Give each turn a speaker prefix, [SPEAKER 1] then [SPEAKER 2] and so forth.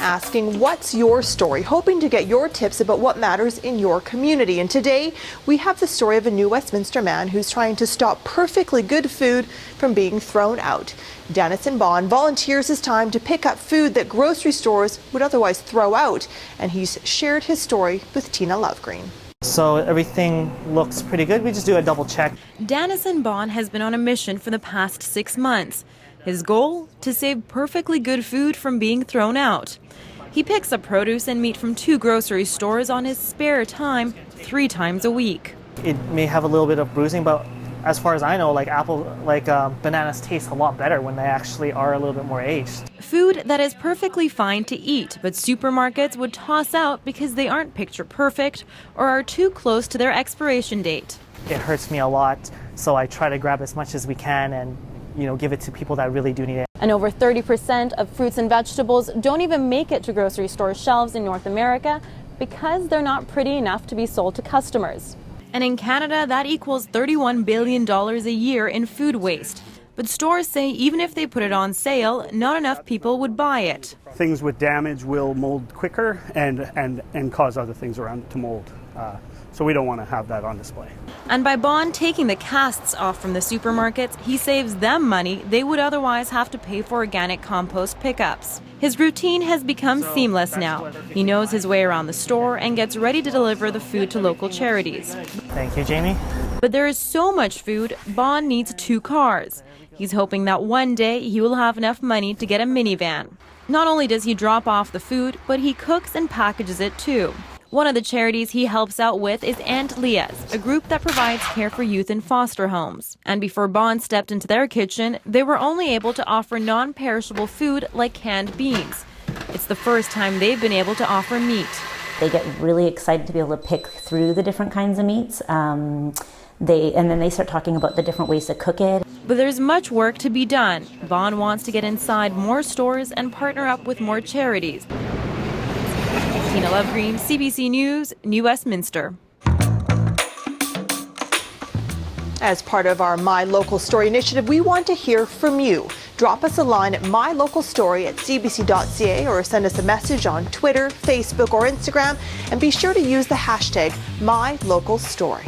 [SPEAKER 1] asking, what's your story? Hoping to get your tips about what matters in your community. And today we have the story of a new Westminster man who's trying to stop perfectly good food from being thrown out. Dennis Bond volunteers his time to pick up food that grocery stores would otherwise throw out. And he's shared his story with Tina Lovegreen.
[SPEAKER 2] So everything looks pretty good. We just do a double check.
[SPEAKER 3] Dennis Bond has been on a mission for the past 6 months. His goal? To save perfectly good food from being thrown out. He picks up produce and meat from 2 grocery stores on his spare time 3 times a week.
[SPEAKER 2] It may have a little bit of bruising, but as far as I know, bananas taste a lot better when they actually are a little bit more aged.
[SPEAKER 3] Food that is perfectly fine to eat, but supermarkets would toss out because they aren't picture perfect or are too close to their expiration date.
[SPEAKER 2] It hurts me a lot, so I try to grab as much as we can and give it to people that really do need it.
[SPEAKER 3] And over 30% of fruits and vegetables don't even make it to grocery store shelves in North America because they're not pretty enough to be sold to customers. And in Canada, that equals $31 billion a year in food waste. But stores say even if they put it on sale, not enough people would buy it.
[SPEAKER 4] Things with damage will mold quicker and cause other things around it to mold. So we don't want to have that on display.
[SPEAKER 3] And by Bond taking the casts off from the supermarkets, he saves them money they would otherwise have to pay for organic compost pickups. His routine has become seamless now. He knows his way around the store and gets ready to deliver the food to local charities.
[SPEAKER 2] Thank you, Jamie.
[SPEAKER 3] But there is so much food, Bond needs 2 cars. He's hoping that one day he will have enough money to get a minivan. Not only does he drop off the food, but he cooks and packages it too. One of the charities he helps out with is Aunt Leah's, a group that provides care for youth in foster homes. And before Bond stepped into their kitchen, they were only able to offer non-perishable food like canned beans. It's the first time they've been able to offer meat.
[SPEAKER 5] They get really excited to be able to pick through the different kinds of meats. And then they start talking about the different ways to cook it.
[SPEAKER 3] But there's much work to be done. Bond wants to get inside more stores and partner up with more charities. Tina Lovegreen, CBC News, New Westminster.
[SPEAKER 1] As part of our My Local Story initiative, we want to hear from you. Drop us a line at mylocalstory@cbc.ca or send us a message on Twitter, Facebook or Instagram, and be sure to use the hashtag MyLocalStory.